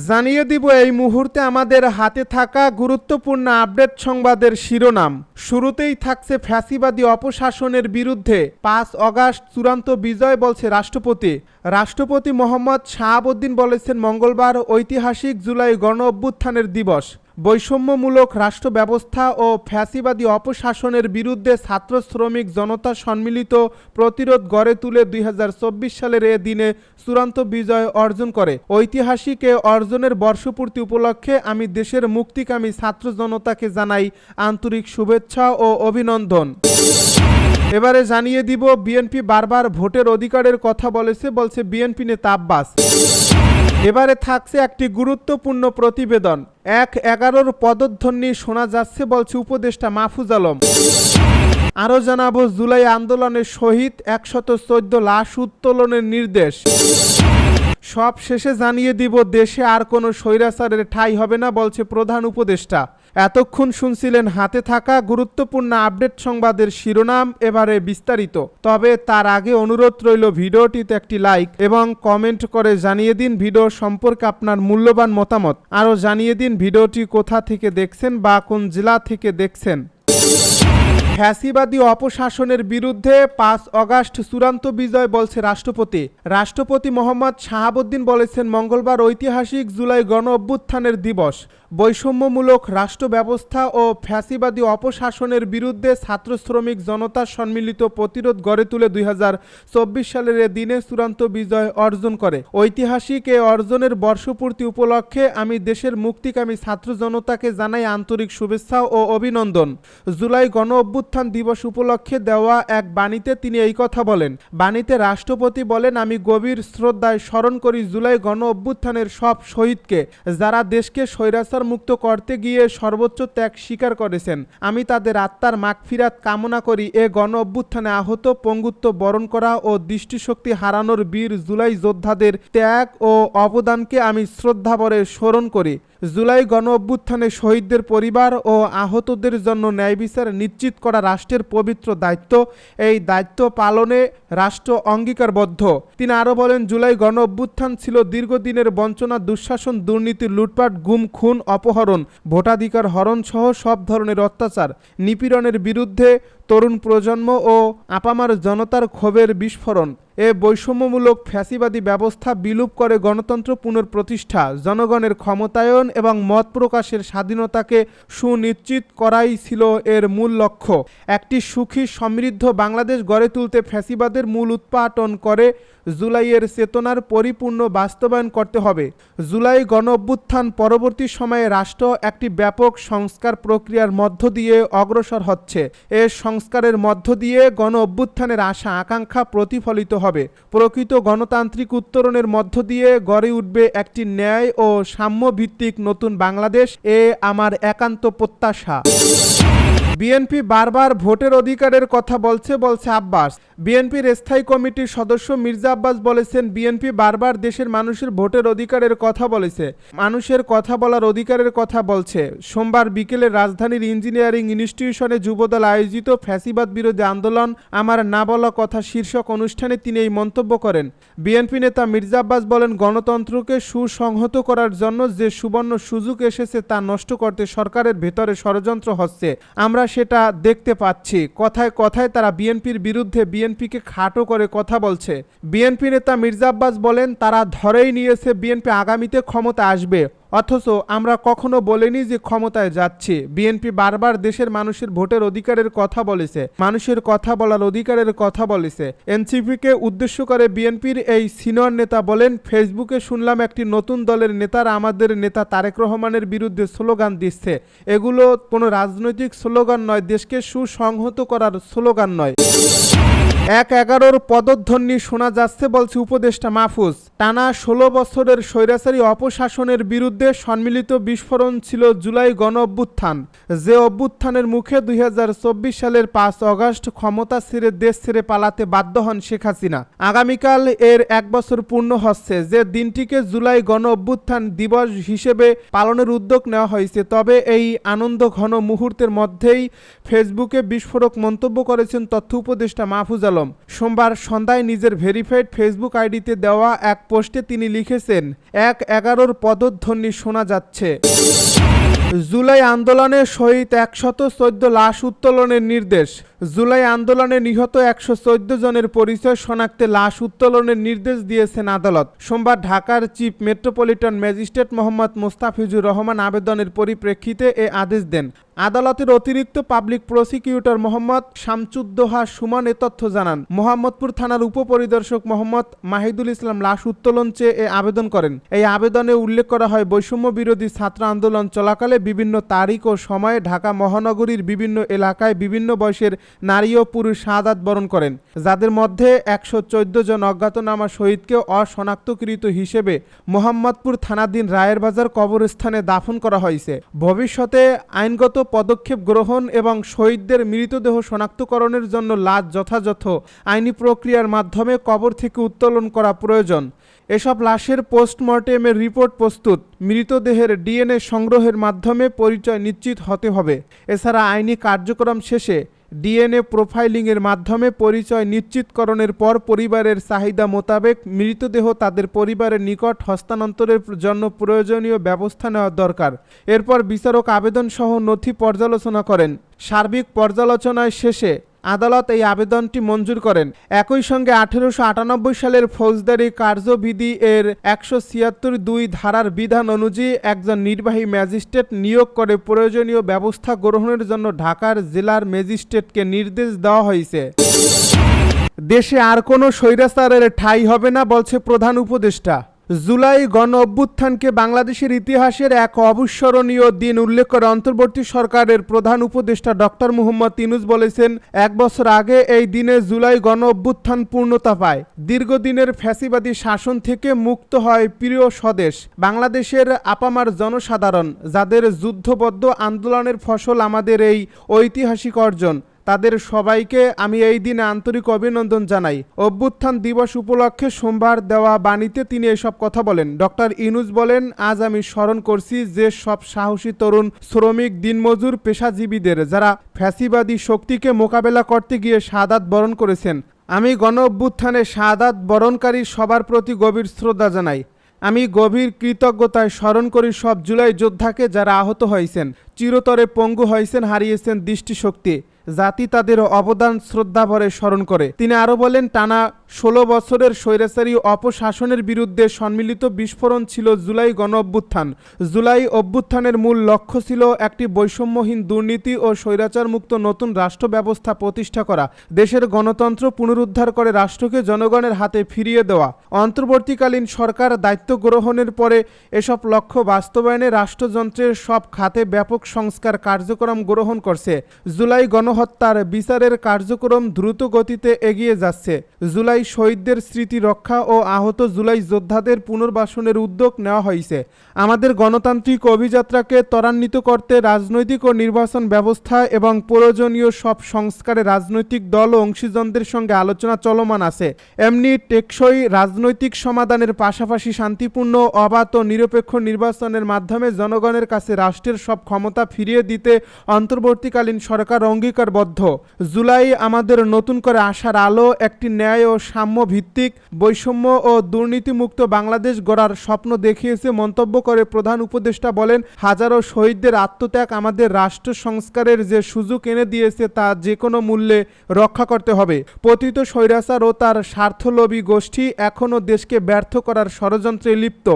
জানিয়ে দিব এই মুহূর্তে আমাদের হাতে থাকা গুরুত্বপূর্ণ আপডেট সংবাদের শিরোনাম। শুরুতেই থাকছে ফ্যাসিবাদী অপশাসনের বিরুদ্ধে ৫ অগাস্ট চূড়ান্ত বিজয় বলছে রাষ্ট্রপতি। রাষ্ট্রপতি মোহাম্মদ শাহাবুদ্দিন বলেছেন মঙ্গলবার ঐতিহাসিক জুলাই গণ অভ্যুত্থানের দিবস। বৈষম্যমূলক রাষ্ট্র ব্যবস্থা ও ফ্যাসিবাদী অপশাসনের বিরুদ্ধে ছাত্র শ্রমিক জনতা সম্মিলিত প্রতিরোধ গড়ে তুলে ২০২৪ সালের এ দিনে চূড়ান্ত বিজয় অর্জন করে। ঐতিহাসিক এ অর্জনের বর্ষপূর্তি উপলক্ষে আমি দেশের মুক্তিকামী ছাত্র জনতাকে জানাই আন্তরিক শুভেচ্ছা ও অভিনন্দন। এবারে জানিয়ে দিব বিএনপি বারবার ভোটের অধিকারের কথা বলছে বিএনপি নেতা আব্বাস। এবারে থাকছে একটি গুরুত্বপূর্ণ প্রতিবেদন। ১/১১ পদধ্বনি শোনা যাচ্ছে বলছে উপদেষ্টা মাহফুজ আলম। আরও জানাবো জুলাই আন্দোলনের শহীদ ১১৪ লাশ উত্তোলনের নির্দেশ। সব শেষে জানিয়ে দিব দেশে আর কোনো স্বৈরাচারের ঠাঁই হবে না বলছে প্রধান উপদেষ্টা। এতক্ষণ শুনছিলেন হাতে থাকা গুরুত্বপূর্ণ আপডেট সংবাদের শিরোনাম, এবারে বিস্তারিত। তবে তার আগে অনুরোধ রইল ভিডিওটিতে একটি লাইক এবং কমেন্ট করে জানিয়ে দিন ভিডিও সম্পর্কে আপনার মূল্যবান মতামত। আরও জানিয়ে দিন ভিডিওটি কোথা থেকে দেখছেন বা কোন জেলা থেকে দেখছেন। ফ্যাসিবাদী অপশাসনের বিরুদ্ধে ৫ অগাস্ট চূড়ান্ত বিজয় বলছে রাষ্ট্রপতি। রাষ্ট্রপতি মোহাম্মদ শাহাবুদ্দিন বলেছেন মঙ্গলবার ঐতিহাসিক জুলাই গণ অভ্যুত্থানের দিবস। বৈষম্যমূলক রাষ্ট্র ব্যবস্থা ও ফ্যাসিবাদী অপশাসনের বিরুদ্ধে ছাত্র শ্রমিক জনতা সম্মিলিত প্রতিরোধ গড়ে তুলে ২০২৪ সালের এ দিনে চূড়ান্ত বিজয় অর্জন করে। ঐতিহাসিক এ অর্জনের বর্ষপূর্তি উপলক্ষে আমি দেশের মুক্তিকামী ছাত্র জনতাকে জানাই আন্তরিক শুভেচ্ছা ও অভিনন্দন। জুলাই গণ অভ্যুত্থান দিবস উপলক্ষে দেওয়া এক বাণীতে তিনি এই কথা বলেন। বাণীতে রাষ্ট্রপতি বলেন, আমি গভীর শ্রদ্ধায় স্মরণ করি জুলাই গণ অভ্যুত্থানের সব শহীদকে, যারা দেশকে স্বৈরাচার মুক্ত করতে গিয়ে সর্বোচ্চ ত্যাগ স্বীকার করেছেন। আমি তাদের আত্মার মাগফিরাত কামনা করি। এ গণ অভ্যুত্থানে আহত, পঙ্গুত্ব বরণ করা ও দৃষ্টিশক্তি হারানোর বীর জুলাই যোদ্ধাদের ত্যাগ ও অবদানকে আমি শ্রদ্ধাভরে স্মরণ করি। জুলাই গণ অভ্যুত্থানে শহীদদের পরিবার ও আহতদের জন্য ন্যায় বিচার নিশ্চিত করা রাষ্ট্রের পবিত্র দায়িত্ব। এই দায়িত্ব পালনে রাষ্ট্র অঙ্গীকারবদ্ধ। তিনি আরও বলেন, জুলাই গণ অভ্যুত্থান ছিল দীর্ঘদিনের বঞ্চনা, দুঃশাসন, দুর্নীতি, লুটপাট, গুম, খুন, অপহরণ, ভোটাধিকার হরণ সহ সব ধরনের অত্যাচার, নিপীড়নের বিরুদ্ধে তরুণ প্রজন্ম ও আপামার জনতার ক্ষোভের বিস্ফোরণ। এ বৈষম্যমূলক ফ্যাসিবাদী ব্যবস্থা বিলুপ করে গণতন্ত্র পুনঃপ্রতিষ্ঠা, জনগণের ক্ষমতায়ন এবং মত প্রকাশের স্বাধীনতাকে সুনিশ্চিত করাই ছিল এর মূল লক্ষ্য। একটি সুখী সমৃদ্ধ বাংলাদেশ গড়ে তুলতে ফ্যাসিবাদের মূল উৎপাটন করে জুলাইয়ের চেতনার পরিপূর্ণ বাস্তবায়ন করতে হবে। জুলাই গণ অভ্যুত্থান পরবর্তী সময়ে রাষ্ট্র একটি ব্যাপক সংস্কার প্রক্রিয়ার মধ্য দিয়ে অগ্রসর হচ্ছে। এ সংস্কারের মধ্য দিয়ে গণ অভ্যুত্থানের আশা আকাঙ্ক্ষা প্রতিফলিত হবে। প্রকৃত গণতান্ত্রিক উত্তরণের মধ্য দিয়ে গড়ে উঠবে একটি ন্যায় ও সাম্য ভিত্তিক নতুন বাংলাদেশ। এ আমার একান্ত প্রত্যাশা। বিএনপি বারবার ভোটের অধিকারের কথা বলছে আব্বাস। বিএনপির স্থায়ী কমিটির সদস্য মির্জা আব্বাস বলেছেন, বিএনপি বারবার দেশের মানুষের ভোটের অধিকারের কথা বলেছে, মানুষের কথা বলার অধিকারের কথা বলছে। সোমবার বিকেলে রাজধানীর ইঞ্জিনিয়ারিং ইনস্টিটিউশনে যুবদল আয়োজিত ফ্যাসিবাদ বিরোধী আন্দোলন আমার না বলা কথা শীর্ষক অনুষ্ঠানে তিনি এই মন্তব্য করেন। বিএনপি নেতা মির্জা আব্বাস বলেন, গণতন্ত্রকে সুসংহত করার জন্য যে সুবর্ণ সুযোগ এসেছে তা নষ্ট করতে সরকারের ভেতরে ষড়যন্ত্র হচ্ছে, আমরা সেটা দেখতে পাচ্ছি। কথায় কথায় তারা বিএনপির বিরুদ্ধে বিএনপিকে খাটো করে কথা বলছে। বিএনপি নেতা মির্জা আব্বাস বলেন, তারা ধরেই নিয়েছে বিএনপি আগামীতে ক্ষমতা আসবে, অথচ আমরা কখনো বলিনি যে ক্ষমতায় যাচ্ছি। বিএনপি বারবার দেশের মানুষের ভোটের অধিকারের কথা বলেছে, মানুষের কথা বলার অধিকারের কথা বলেছে। এনসিপিকে উদ্দেশ্য করে বিএনপির এই সিনিয়র নেতা বলেন, ফেসবুকে শুনলাম একটি নতুন দলের নেতারা আমাদের নেতা তারেক রহমানের বিরুদ্ধে স্লোগান দিচ্ছে। এগুলো কোনো রাজনৈতিক স্লোগান নয়, দেশকে সুসংহত করার স্লোগান নয়। ১/১১ পদধ্বনি শোনা যাচ্ছে বলছে উপদেষ্টা মাহফুজ। টানা ১৬ বছরের স্বৈরাচারী অপশাসনের বিরুদ্ধে সম্মিলিত বিস্ফোরণ ছিল জুলাই গণ অভ্যুত্থান। যে অভ্যুত্থানের মুখে ২০২৪ সালের ৫ অগাস্ট ক্ষমতা ছেড়ে দেশ ছেড়ে পালাতে বাধ্য হন শেখ হাসিনা। আগামীকাল এর ১ বছর পূর্ণ হচ্ছে, যে দিনটিকে জুলাই গণ অভ্যুত্থান দিবস হিসেবে পালনের উদ্যোগ নেওয়া হয়েছে। তবে এই আনন্দ ঘন মুহূর্তের মধ্যেই ফেসবুকে বিস্ফোরক মন্তব্য করেছেন তথ্য উপদেষ্টা মাহফুজ আলম। আলম। সোমবার সন্ধ্যায় নিজের ভেরিফাইড ফেসবুক আইডিতে দেওয়া এক পোস্টে তিনি লিখেছেন, ১/১১ পদধ্বনি শোনা যাচ্ছে। জুলাই আন্দোলনে শহীদ ১১৪ লাশ উত্তোলনের নির্দেশ। জুলাই আন্দোলনে নিহত ১১৪ জনের পরিচয় শনাক্তে লাশ উত্তোলনের নির্দেশ দিয়েছেন আদালত। সোমবার ঢাকার chief metropolitan magistrate Mohammad Mostafizur Rahman আবেদনের পরিপ্রেক্ষিতে এ আদেশ দেন। আদালতের অতিরিক্ত পাবলিক প্রসিকিউটর মোহাম্মদ শামসুদ্দোহা সুমন এ তথ্য জানান। মোহাম্মদপুর থানার উপপরিদর্শক মোহাম্মদ মাহিদুল ইসলাম লাশ উত্তোলন চেয়ে এ আবেদন করেন। এই আবেদনে উল্লেখ করা হয়, বৈষম্য বিরোধী ছাত্র আন্দোলন চলাকালে বিভিন্ন তারিখ ও সময়ে ঢাকা মহানগরীর বিভিন্ন এলাকায় বিভিন্ন বয়সের নারী ও পুরুষ শাহাদাত বরণ করেন, যাদের মধ্যে ১১৪ জন অজ্ঞাতনামা শহীদকে অশনাক্তকৃত হিসেবে মোহাম্মদপুর থানাধীন রায়ের বাজার কবরস্থানে দাফন করা হয়েছে। ভবিষ্যতে আইনগত পদক্ষেপ গ্রহণ এবং শহীদদের মৃতদেহ শনাক্তকরণের জন্য লাশ যথাযথ আইনি প্রক্রিয়ার মাধ্যমে কবর থেকে উত্তোলন করা প্রয়োজন। এসব লাশের পোস্টমর্টেমের রিপোর্ট প্রস্তুত, মৃতদেহের ডিএনএ সংগ্রহের মাধ্যমে পরিচয় নিশ্চিত হতে হবে। এছাড়া আইনি কার্যক্রম শেষে ডিএনএ প্রোফাইলিংয়ের মাধ্যমে পরিচয় নিশ্চিতকরণের পর পরিবারের চাহিদা মোতাবেক মৃতদেহ তাদের পরিবারের নিকট হস্তান্তরের জন্য প্রয়োজনীয় ব্যবস্থা নেওয়া দরকার। এরপর বিচারক আবেদনসহ নথি পর্যালোচনা করেন। সার্বিক পর্যালোচনায় শেষে আদালত এই আবেদনটি মঞ্জুর করেন। একই সঙ্গে ১৮৯৮ সালের ফৌজদারি কার্যবিধি এর ১৭৬ ধারার বিধান অনুযায়ী একজন নির্বাহী ম্যাজিস্ট্রেট নিয়োগ করে প্রয়োজনীয় ব্যবস্থা গ্রহণের জন্য ঢাকার জেলার ম্যাজিস্ট্রেটকে নির্দেশ দেওয়া হয়েছে। দেশে আর কোনো স্বৈরাচারের ঠাঁই হবে না বলছে প্রধান উপদেষ্টা। জুলাই গণ অভ্যুত্থানকে বাংলাদেশের ইতিহাসের এক অবিস্মরণীয় দিন উল্লেখ করে অন্তর্বর্তী সরকারের প্রধান উপদেষ্টা ডক্টর মুহাম্মদ ইউনূস বলেছেন, ১ বছর আগে এই দিনে জুলাই গণ অভ্যুত্থান পূর্ণতা পায়। দীর্ঘদিনের ফ্যাসিবাদী শাসন থেকে মুক্ত হয় প্রিয় স্বদেশ বাংলাদেশের আপামার জনসাধারণ, যাদের যুদ্ধবদ্ধ আন্দোলনের ফসল আমাদের এই ঐতিহাসিক অর্জন। তাদের সবাইকে আমি এই দিনে আন্তরিক অভিনন্দন জানাই। অভ্যুত্থান দিবস উপলক্ষে সোমবার দেওয়া বাণীতে তিনি এসব কথা বলেন। ডক্টর ইউনূস বলেন, আজ আমি স্মরণ করছি যে সব সাহসী তরুণ শ্রমিক, দিনমজুর, পেশাজীবীদের, যারা ফ্যাসিবাদী শক্তিকে মোকাবেলা করতে গিয়ে শাহাদাত বরণ করেছেন। আমি গণ অভ্যুত্থানে শাহাদাত বরণকারী সবার প্রতি গভীর শ্রদ্ধা জানাই। আমি গভীর কৃতজ্ঞতায় স্মরণ করি সব জুলাই যোদ্ধাকে, যারা আহত হয়েছেন, চিরতরে পঙ্গু হয়েছেন, হারিয়েছেন দৃষ্টিশক্তি। জাতি তাদের অবদান শ্রদ্ধাভরে স্মরণ করে। তিনি আরও বলেন, টানা ১৬ বছরের স্বৈরাচারী অপশাসনের বিরুদ্ধে সম্মিলিত বিস্ফোরণ ছিল জুলাই গণ অভ্যুত্থান। জুলাই অভ্যুত্থানের মূল লক্ষ্য ছিল একটি বৈষম্যহীন, দুর্নীতি ও স্বৈরাচারমুক্ত নতুন রাষ্ট্র ব্যবস্থা প্রতিষ্ঠা করা, দেশের গণতন্ত্র পুনরুদ্ধার করে রাষ্ট্রকে জনগণের হাতে ফিরিয়ে দেওয়া। অন্তর্বর্তীকালীন সরকার দায়িত্ব গ্রহণের পরে এসব লক্ষ্য বাস্তবায়নে রাষ্ট্রযন্ত্রের সব খাতে ব্যাপক সংস্কার কার্যক্রম গ্রহণ করছে। জুলাই গণহত্যার বিচারের কার্যক্রম দ্রুত গতিতে এগিয়ে যাচ্ছে। জুলাই শহীদদের স্মৃতি রক্ষা ও আহত জুলাই যোদ্ধাদের পুনর্বাসনের উদ্যোগ নেওয়া হয়েছে। আমাদের গণতান্ত্রিক অভিযাত্রাকে ত্বরান্বিত করতে রাজনৈতিক ও নির্বাচন ব্যবস্থা এবং প্রয়োজনীয় সব সংস্কারে রাজনৈতিক দল ও অংশীজনদের সঙ্গে আলোচনা চলমান আছে। এমনি টেকসই রাজনৈতিক সমাধানের পাশাপাশি শান্তিপূর্ণ, অবাধ ও নিরপেক্ষ নির্বাচনের মাধ্যমে জনগণের কাছে রাষ্ট্রের সব ক্ষমতা ফিরিয়ে দিতে অন্তর্বর্তীকালীন সরকার অঙ্গীকারবদ্ধ। জুলাই আমাদের নতুন করে আশার আলো, একটি ন্যায় ও সাম্য ভিত্তিক, বৈষম্য ও দুর্নীতিমুক্ত বাংলাদেশ গড়ার স্বপ্ন দেখিয়েছে মন্তব্য করে প্রধান উপদেষ্টা বলেন, হাজারো শহীদদের আত্মত্যাগ আমাদের রাষ্ট্র সংস্কারের যে সুযোগ এনে দিয়েছে তা যে কোনো মূল্যে রক্ষা করতে হবে। পতিত স্বৈরাচার ও তার স্বার্থলোভী গোষ্ঠী এখনও দেশকে ব্যর্থ করার ষড়যন্ত্রে লিপ্ত।